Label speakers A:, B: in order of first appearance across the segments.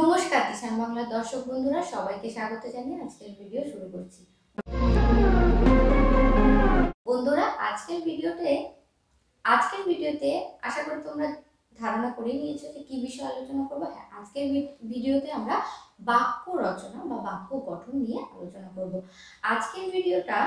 A: নমস্কার কিষান বাংলার দর্শক বন্ধুরা, সবাইকে স্বাগত জানিয়ে আজকের ভিডিও শুরু করছি। বন্ধুরা, আজকের ভিডিওতে আশা করি তোমরা ধারণা করে নিয়েছো যে কি বিষয়ে আলোচনা করবো। হ্যাঁ, আজকের ভিডিওতে আমরা বাক্য রচনা বা বাক্য গঠন নিয়ে আলোচনা করব। আজকের ভিডিওটা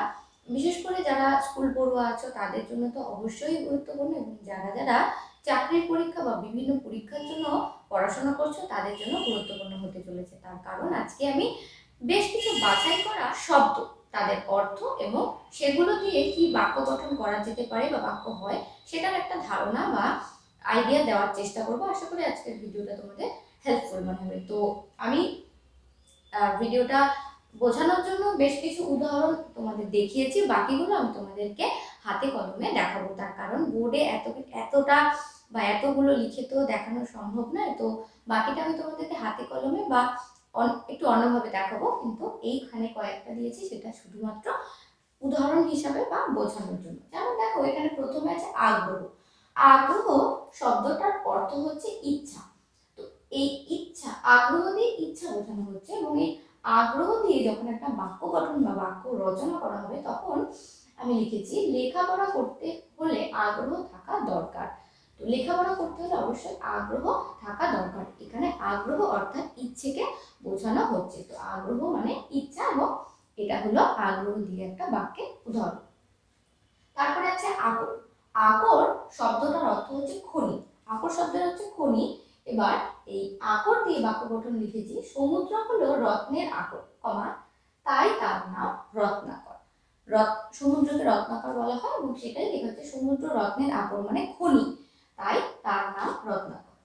A: বিশেষ করে যারা স্কুল পড়ুয়া আছো তাদের জন্য তো অবশ্যই গুরুত্বপূর্ণ, এবং যারা যারা চাকরির পরীক্ষা বা বিভিন্ন পরীক্ষার জন্য পড়াশোনা করছো তাদের জন্য গুরুত্বপূর্ণ হতে চলেছে। তার কারণ আজকে আমি বেশ কিছু বাছাই করা শব্দ, তাদের অর্থ এবং সেগুলো দিয়ে কি বাক্য গঠন করা যেতে পারে বা বাক্য হয় সেটার একটা ধারণা বা আইডিয়া দেওয়ার চেষ্টা করবো। আশা করি আজকের ভিডিওটা তোমাদের হেল্পফুল মনে হবে। তো আমি ভিডিওটা বোঝানোর জন্য বেশ কিছু উদাহরণ তোমাদের দেখিয়েছি, বাকিগুলো আমি তোমাদেরকে হাতে কলমে দেখাবো। তার কারণ বোর্ডে এতটা বা এতগুলো লিখে তো দেখানো সম্ভব নয়, তো বাকিটা আমি তোমাদেরকে হাতে কলমে বা একটু অন্যভাবে দেখাবো। কিন্তু এইখানে কয়েকটা দিয়েছি সেটা শুধুমাত্র উদাহরণ হিসাবে বা বোঝানোর জন্য। যেমন দেখো, এখানে প্রথমে আছে আগ্রহ। আগ্রহ শব্দটার অর্থ হচ্ছে ইচ্ছা। তো এই ইচ্ছা, আগ্রহ দিয়ে ইচ্ছা বোঝানো হচ্ছে, এবং এই আগ্রহ দিয়ে যখন একটা বাক্য গঠন বা বাক্য রচনা করা হবে তখন আমি লিখেছি লেখাপড়া করতে হলে আগ্রহ থাকা দরকার। তো লেখাপড়া করতে হলে অবশ্যই আগ্রহ থাকা দরকার। এখানে আগ্রহ অর্থাৎ ইচ্ছেকে বোঝানো হচ্ছে। তো আগ্রহ মানে ইচ্ছা, এবং এটা হলো আগ্রহ দিয়ে একটা বাক্যের উদাহরণ। তারপরে আছে আকর। আকর শব্দটার অর্থ হচ্ছে খনি। আকর শব্দের হচ্ছে খনি। এবার এই আকর দিয়ে বাক্য গঠন লিখেছি সমুদ্র হলো রত্নের আকর, তাই তার নাম রত্নাকর। সমুদ্রকে রত্নাকর বলা হয়, এবং সেটাই লেখা হচ্ছে সমুদ্র রত্নের আকর মানে খনি, তাই তার নাম রত্নাকর।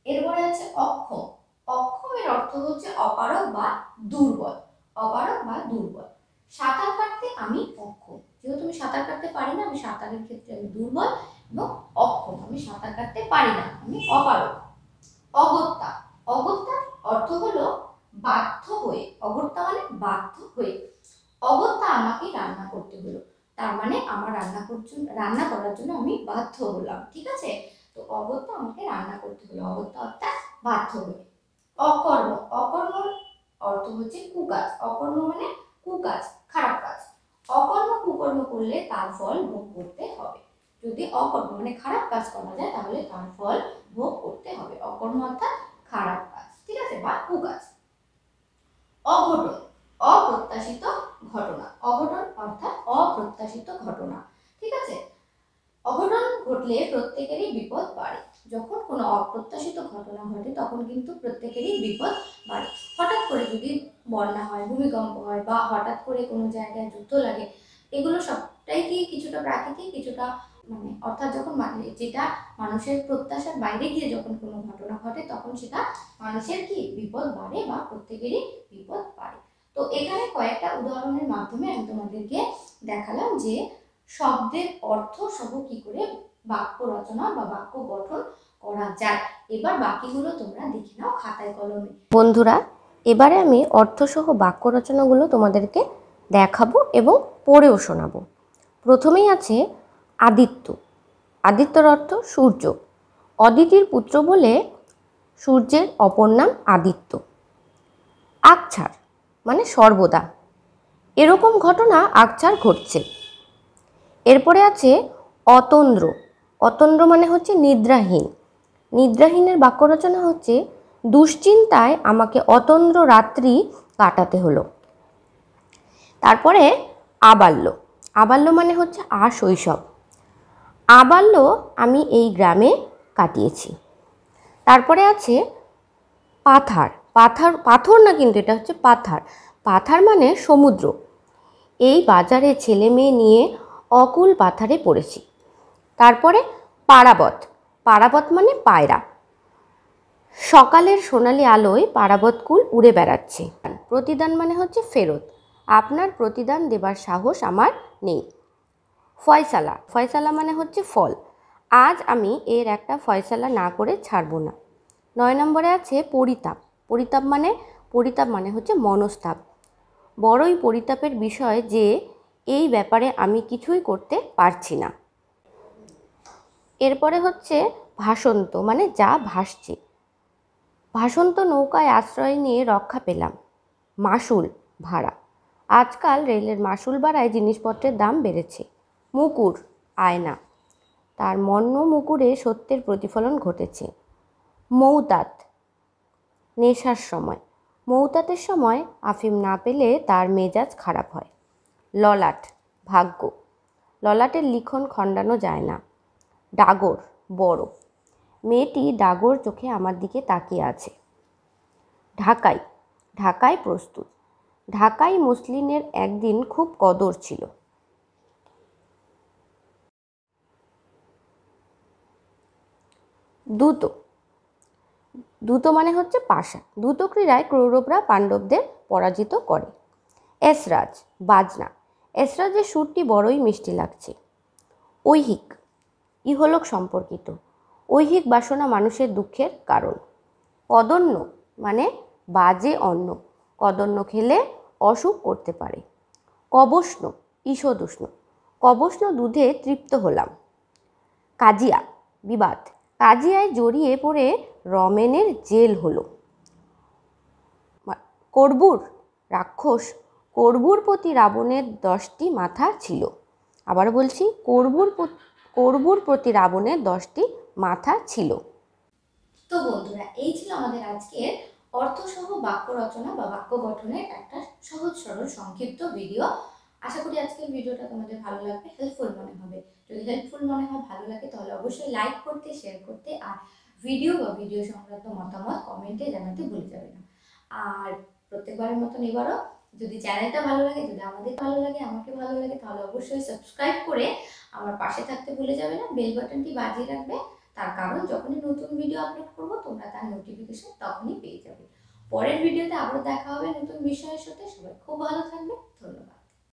A: এরপরে আছে অক্ষম। অক্ষমের অর্থ হচ্ছে অপারগ বা দুর্বল। অপারগ বা দুর্বল। সাঁতার কাটতে আমি অক্ষম। যেহেতু আমি সাঁতার কাটতে পারি না, আমি সাঁতারের ক্ষেত্রে আমি দুর্বল এবং অক্ষম। আমি সাঁতার কাটতে পারি না, আমি অপারগ। অগত্যা। অগত্যার অর্থ হলো বাধ্য হয়ে। অগত্যা মানে বাধ্য হয়ে। অগত্যা আমাকে রান্না করতে হলো, তার মানে আমার রান্না করার জন্য আমি বাধ্য হলাম। ঠিক আছে, তো অগত্যা আমাকে রান্না করতে হলো, অগত্যা অর্থাৎ বাধ্য হয়ে। অকর্ম। অকর্মর অর্থ হচ্ছে কুকাজ। অকর্ম মানে কুকাজ, খারাপ কাজ। অকর্ম কুকর্ম করলে তার ফল ভোগ করতে হবে। যদি অকর্ম মানে খারাপ কাজ করা যায় তাহলে তার ফল ভোগ করতে হবে। অকর্ম অর্থাৎ খারাপ কাজ, ঠিক আছে, বা কুকাজ। অঘটন। অপ্রত্যাশিত ঘটনা। অঘটন অর্থাৎ অপ্রত্যাশিত ঘটনা, ঠিক আছে। অঘটন ঘটলে প্রত্যেকেরই বিপদ বাড়ে। যখন কোনো অপ্রত্যাশিত ঘটনা ঘটে তখন কিন্তু প্রত্যেকেরই বিপদ বাড়ে। হঠাৎ করে যদি বন্যা হয়, ভূমিকম্প হয়, বা হঠাৎ করে কোনো জায়গায় যুদ্ধ লাগে, এগুলো সবটাই কি কিছুটা প্রাকৃতিক, কিছুটা অর্থাৎ যখন যেটা মানুষের প্রত্যাশার বাইরে গিয়ে যখন কোনো ঘটনা ঘটে তখন সেটা মানুষের কি বিপদ বাড়ে বা প্রত্যেকেরই বিপদ বাড়ে। তো এখানে কয়েকটা উদাহরণের মাধ্যমে আমি তোমাদেরকে দেখালাম যে শব্দের অর্থ সহ কি করে বাক্য রচনা বা বাক্য গঠন করা যায়। এবার বাকিগুলো তোমরা দেখে নাও খাতায় কলমে। বন্ধুরা, এবারে আমি অর্থসহ বাক্য রচনাগুলো তোমাদেরকে দেখাবো এবং পড়েও শোনাবো। প্রথমেই আছে আদিত্য। আদিত্যর অর্থ সূর্য। অদিতির পুত্র বলে সূর্যের অপর নাম আদিত্য। আকছার মানে সর্বদা। এরকম ঘটনা আকছার ঘটছে। এরপরে আছে অতন্দ্র। অতন্দ্র মানে হচ্ছে নিদ্রাহীন। নিদ্রাহীনের বাক্য রচনা হচ্ছে দুশ্চিন্তায় আমাকে অতন্দ্র রাত্রি কাটাতে হলো। তারপরে আবাল্য। আবাল্য মানে হচ্ছে আশৈশব। আবাল্য আমি এই গ্রামে কাটিয়েছি। তারপরে আছে পাথার। পাথর না, কিন্তু এটা হচ্ছে পাথার। পাথার মানে সমুদ্র। এই বাজারে ছেলে মেয়ে নিয়ে অকুল পাথারে পড়েছি। তারপরে পারাবত। পারাবত মানে পায়রা। সকালের সোনালি আলোয় পারাবত কুল উড়ে বেড়াচ্ছে। প্রতিদান মানে হচ্ছে ফেরত। আপনার প্রতিদান দেবার সাহস আমার নেই। ফয়সালা। ফয়সালা মানে হচ্ছে ফল। আজ আমি এর একটা ফয়সালা না করে ছাড়ব না। 9 নম্বরে আছে পরিতাপ। পরিতাপ মানে হচ্ছে মনস্তাপ। বড়ই পরিতাপের বিষয় যে এই ব্যাপারে আমি কিছুই করতে পারছি না। এরপরে হচ্ছে ভাসন্ত মানে যা ভাসছে।
B: ভাসন্ত নৌকায় আশ্রয় নিয়ে রক্ষা পেলাম। মাশুল ভাড়া। আজকাল রেলের মাশুল বাড়ায় জিনিসপত্রের দাম বেড়েছে। মুকুর আয়না। তার মন্য মুকুরে সত্যের প্রতিফলন ঘটেছে। মৌতাত নেশার সময়। মৌতাতের সময় আফিম না পেলে তার মেজাজ খারাপ হয়। ললাট ভাগ্য। ললাটের লিখন খণ্ডানো যায় না। ডাগর বড়। মেয়েটি ডাগর চোখে আমার দিকে তাকিয়ে আছে। ঢাকাই ঢাকায় প্রস্তুত। ঢাকাই মসলিনের একদিন খুব কদর ছিল। দ্রুত। দ্রুত মানে হচ্ছে পাশা। দ্রুত ক্রীড়ায় কৌরবরা পাণ্ডবদের পরাজিত করে। এসরাজ বাজনা। এসরাজের সুরটি বড়ই মিষ্টি লাগছে। ঐহিক ইহলোক সম্পর্কিত। ঐহিক বাসনা মানুষের দুঃখের কারণ। কদন্য মানে বাজে অন্ন। কদন্য খেলে অসুখ করতে পারে। কবষ্ণ ঈষদুষ্ণ। কবষ্ণ দুধে তৃপ্ত হলাম। কাজিয়া বিবাদ। কাজিয়ায় জড়িয়ে পড়ে রমেনের জেল হলো। কর্বুর রাক্ষস। কর্বুর প্রতি রাবণের 10টি মাথা ছিল। আবার বলছি, কর্বুর প্রতি রাবণের 10টি মাথা ছিল।
A: তো বন্ধুরা, এই ছিল আমাদের আজকের অর্থসহ বাক্য রচনা বা বাক্য গঠনের একটা সহজ সরল সংক্ষিপ্ত ভিডিও। আশা করি আজকের ভিডিওটা তোমাদের ভালো লাগবে, হেল্পফুল মনে হবে। যদি হেল্পফুল মনে হয়, ভালো লাগে, তাহলে অবশ্যই লাইক করতে, শেয়ার করতে, আর ভিডিও বা ভিডিও সংক্রান্ত মতামত কমেন্টে জানাতে ভুলে যাবে না। আর প্রত্যেকবারের মতন এবারও যদি চ্যানেলটা ভালো লাগে, যদি আমাদের ভালো লাগে, আমাকে ভালো লাগে, তাহলে অবশ্যই সাবস্ক্রাইব করে আমার পাশে থাকতে ভুলে যাবে না। বেল বাটনটি বাজিয়ে রাখবে, তার কারণ যখনই নতুন ভিডিও আপলোড করব তোমরা তার নোটিফিকেশন তখনই পেয়ে যাবে। পরের ভিডিওতে আবার দেখা হবে নতুন বিষয়ের সাথে। সবাই খুব ভালো থাকবে। ধন্যবাদ।